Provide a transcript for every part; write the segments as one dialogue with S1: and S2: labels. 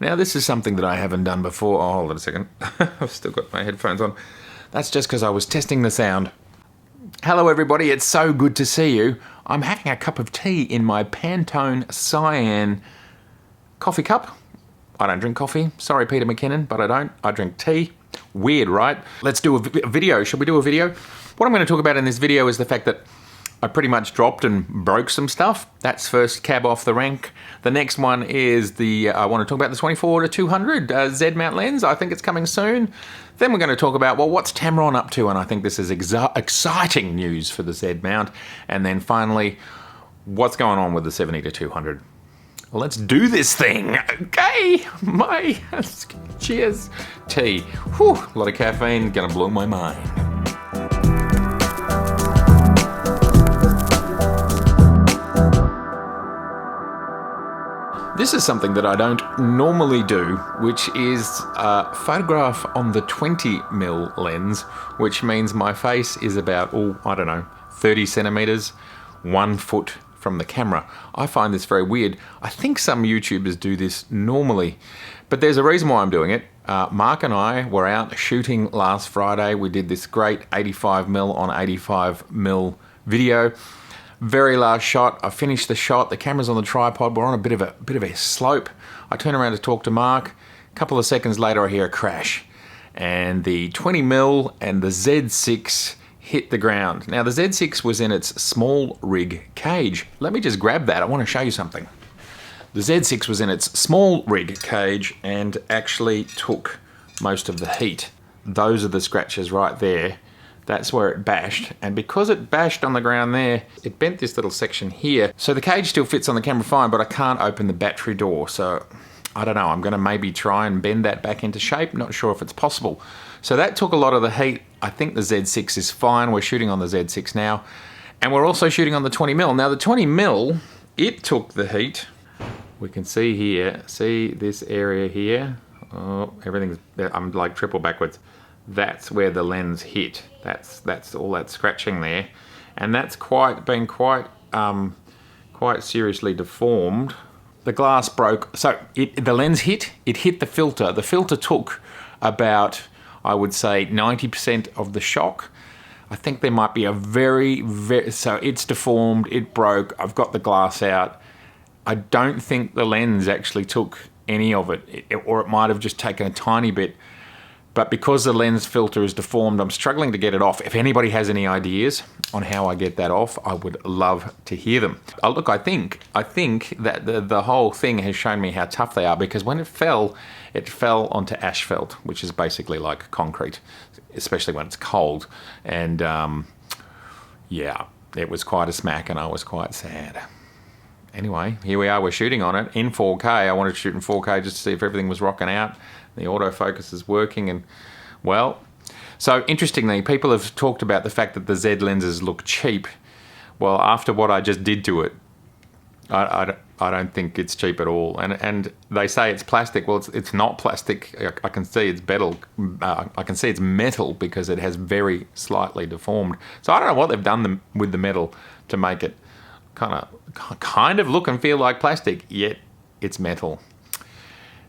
S1: Now this is something that I haven't done before. Oh, hold on a second. I've still got my headphones on. That's just because I was testing the sound. Hello everybody, it's so good to see you. I'm having a cup of tea in my Pantone Cyan coffee cup. I don't drink coffee. Sorry, Peter McKinnon, but I don't. I drink tea. Weird, right? Let's do a video. Should we do a video? What I'm going to talk about in this video is the fact that I pretty much dropped and broke some stuff. That's first cab off the rank. The next one is I want to talk about the 24-200 Z mount lens. I think it's coming soon. Then we're going to talk about, well, what's Tamron up to? And I think this is exciting news for the Z mount. And then finally, what's going on with the 70-200? Well, let's do this thing. Okay, cheers. Tea. Whew, a lot of caffeine, gonna blow my mind. This is something that I don't normally do, which is photograph on the 20mm lens, which means my face is about, 30 centimeters, 1 foot from the camera. I find this very weird. I think some YouTubers do this normally, but there's a reason why I'm doing it. Mark and I were out shooting last Friday. We did this great 85mm on 85mm video. Very last shot. I finished the shot. The camera's on the tripod. We're on a bit of a slope. I turn around to talk to Mark. A couple of seconds later, I hear a crash, and the 20mm and the Z6 hit the ground. Now the Z6 was in its small rig cage. Let me just grab that. I want to show you something. The Z6 was in its small rig cage and actually took most of the heat. Those are the scratches right there. That's where it bashed, and because it bashed on the ground there, it bent this little section here. So the cage still fits on the camera fine, but I can't open the battery door. So I don't know, I'm gonna maybe try and bend that back into shape. Not sure if it's possible. So that took a lot of the heat. I think the Z6 is fine. We're shooting on the Z6 now, and we're also shooting on the 20mm. Now the 20mm, it took the heat. We can see here, see this area here? Oh, everything's, I'm like triple backwards. That's where the lens hit. That's all that scratching there, and that's been quite seriously deformed. The glass broke, so the lens hit. It hit the filter. The filter took about, I would say, 90% of the shock. I think there might be a very, so it's deformed. It broke. I've got the glass out. I don't think the lens actually took any of it, or it might have just taken a tiny bit. But because the lens filter is deformed, I'm struggling to get it off. If anybody has any ideas on how I get that off, I would love to hear them. Look, I think that the whole thing has shown me how tough they are, because when it fell onto asphalt, which is basically like concrete, especially when it's cold. And yeah, it was quite a smack, and I was quite sad. Anyway, here we are, we're shooting on it in 4K. I wanted to shoot in 4K just to see if everything was rocking out. The autofocus is working, and well, so interestingly, people have talked about the fact that the Z lenses look cheap. Well, after what I just did to it, I don't think it's cheap at all. And they say it's plastic. Well, it's not plastic. I can see it's metal. I can see it's metal because it has very slightly deformed. So I don't know what they've done with the metal to make it kind of look and feel like plastic, yet it's metal.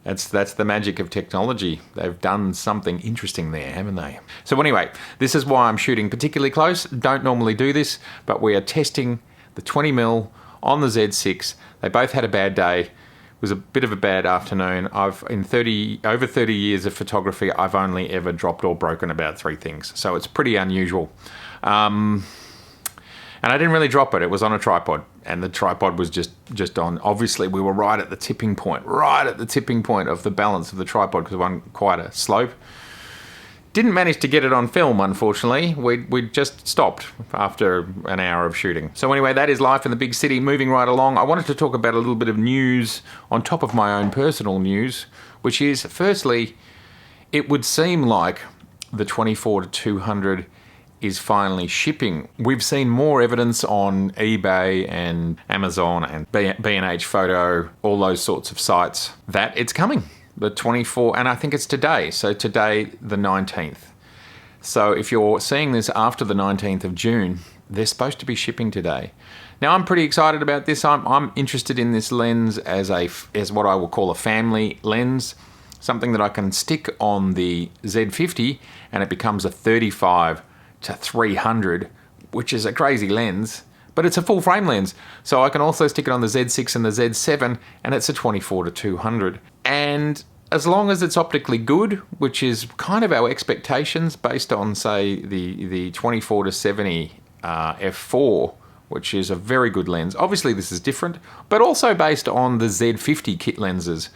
S1: That's the magic of technology. They've done something interesting there, haven't they? So anyway, this is why I'm shooting particularly close. Don't normally do this, but we are testing the 20mm on the Z6. They both had a bad day. It was a bit of a bad afternoon. Over 30 years of photography, I've only ever dropped or broken about 3 things. So it's pretty unusual. And I didn't really drop it. It was on a tripod, and the tripod was just on. Obviously, we were right at the tipping point of the balance of the tripod, because we're on quite a slope. Didn't manage to get it on film, unfortunately. We just stopped after an hour of shooting. So anyway, that is life in the big city, moving right along. I wanted to talk about a little bit of news on top of my own personal news, which is, firstly, it would seem like the 24-200 is finally shipping. We've seen more evidence on eBay and Amazon and B&H Photo, all those sorts of sites, that it's coming. The 24, and I think it's today. So today, the 19th. So if you're seeing this after the 19th of June, they're supposed to be shipping today. Now, I'm pretty excited about this. I'm interested in this lens as what I will call a family lens, something that I can stick on the Z50 and it becomes a 35 to 300, which is a crazy lens, but it's a full frame lens. So I can also stick it on the Z6 and the Z7 and it's a 24 to 200. And as long as it's optically good, which is kind of our expectations based on, say, the 24 to 70 f4, which is a very good lens. Obviously this is different, but also based on the Z50 kit lenses,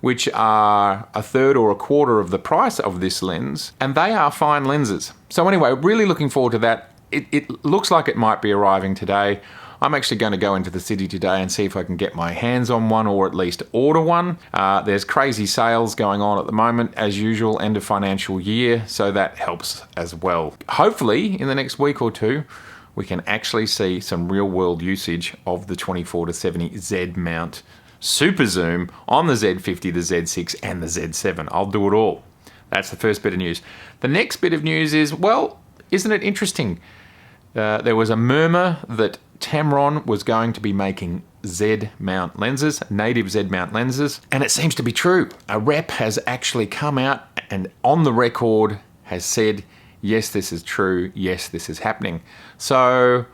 S1: which are a third or a quarter of the price of this lens, and they are fine lenses. So anyway, really looking forward to that. It looks like it might be arriving today. I'm actually going to go into the city today and see if I can get my hands on one or at least order one. There's crazy sales going on at the moment, as usual, end of financial year, so that helps as well. Hopefully, in the next week or two, we can actually see some real-world usage of the 24 to 70 Z mount super zoom on the Z50, the Z6, and the Z7. I'll do it all. That's the first bit of news. The next bit of news is, well, isn't it interesting? There was a murmur that Tamron was going to be making Z-mount lenses, native Z-mount lenses, and it seems to be true. A rep has actually come out and on the record has said, yes, this is true, yes, this is happening. So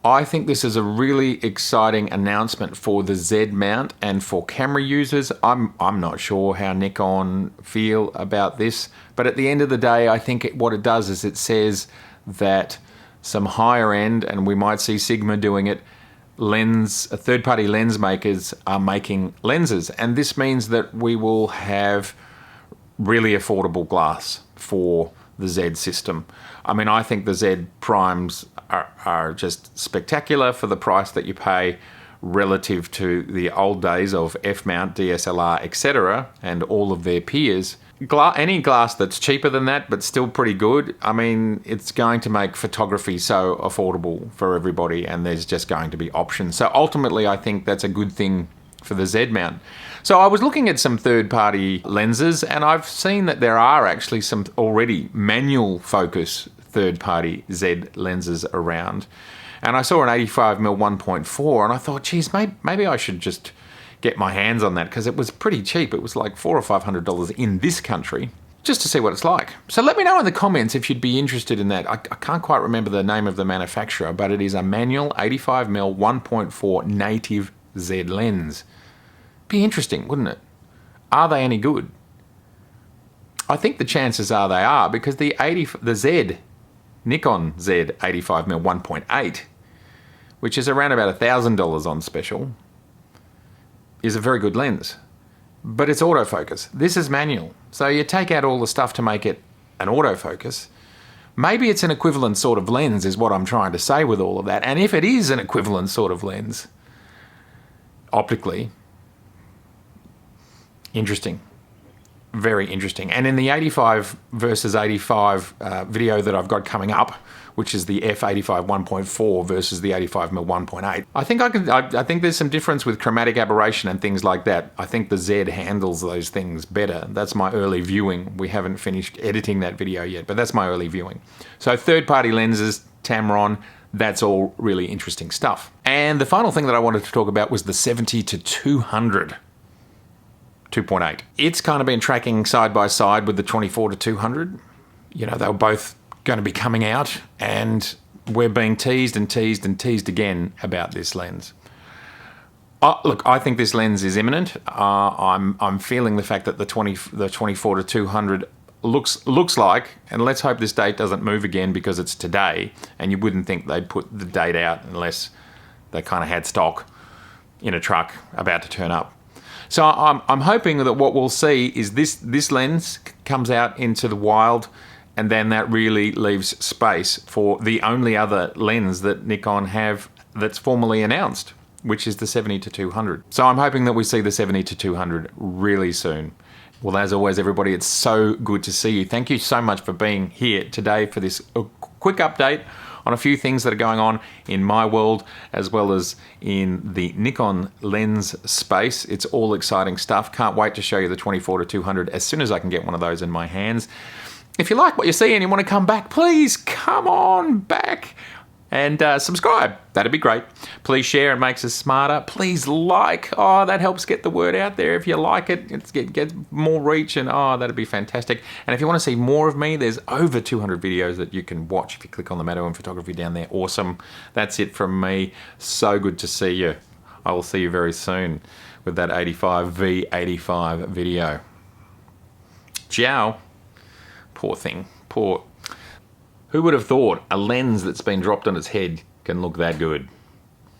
S1: I think this is a really exciting announcement for the Z-mount and for camera users. I'm not sure how Nikon feel about this, but at the end of the day, I think what it does is it says that some higher end, and we might see Sigma doing it, third-party lens makers are making lenses. And this means that we will have really affordable glass for the Z system. I mean, I think the Z primes are just spectacular for the price that you pay relative to the old days of F-mount, DSLR, etc., and all of their peers. Any glass that's cheaper than that but still pretty good, I mean, it's going to make photography so affordable for everybody, and there's just going to be options. So ultimately, I think that's a good thing for the Z mount. So I was looking at some third-party lenses, and I've seen that there are actually some already manual focus third-party Z lenses around. And I saw an 85mm 1.4, and I thought, geez, maybe I should just get my hands on that, because it was pretty cheap. It was like $400 or $500 in this country, just to see what it's like. So let me know in the comments if you'd be interested in that. I can't quite remember the name of the manufacturer, but it is a manual 85mm 1.4 native Z lens. Be interesting, wouldn't it? Are they any good? I think the chances are they are, because the Nikon Z 85mm 1.8, which is around about $1,000 on special, is a very good lens, but it's autofocus. This is manual. So you take out all the stuff to make it an autofocus. Maybe it's an equivalent sort of lens is what I'm trying to say with all of that. And if it is an equivalent sort of lens, optically, interesting. Very interesting. And in the 85 versus 85 video that I've got coming up, which is the f85 1.4 versus the 85mm 1.8, I think there's some difference with chromatic aberration and things like that. I think the Z handles those things better. That's my early viewing. We haven't finished editing that video yet, but that's my early viewing. So third-party lenses, Tamron, that's all really interesting stuff. And the final thing that I wanted to talk about was the 70 to 200 2.8. It's kind of been tracking side by side with the 24 to 200. You know, they were both going to be coming out, and we're being teased and teased and teased again about this lens. Look, I think this lens is imminent. I'm feeling the fact that the 24 to 200 looks like, and let's hope this date doesn't move again, because it's today, and you wouldn't think they'd put the date out unless they kind of had stock in a truck about to turn up. So I'm hoping that what we'll see is this lens comes out into the wild, and then that really leaves space for the only other lens that Nikon have that's formally announced, which is the 70 to 200. So I'm hoping that we see the 70 to 200 really soon. Well, as always, everybody, it's so good to see you. Thank you so much for being here today for this quick update on a few things that are going on in my world, as well as in the Nikon lens space. It's all exciting stuff. Can't wait to show you the 24 to 200 as soon as I can get one of those in my hands. If you like what you see and you want to come back, please come on back. And subscribe. That'd be great. Please share. It makes us smarter. Please like. Oh, that helps get the word out there. If you like it, it gets more reach, and oh, that'd be fantastic. And if you want to see more of me, there's over 200 videos that you can watch if you click on the Matto and Photography down there. Awesome. That's it from me. So good to see you. I will see you very soon with that 85V85 video. Ciao. Poor thing. Poor. Who would have thought a lens that's been dropped on its head can look that good?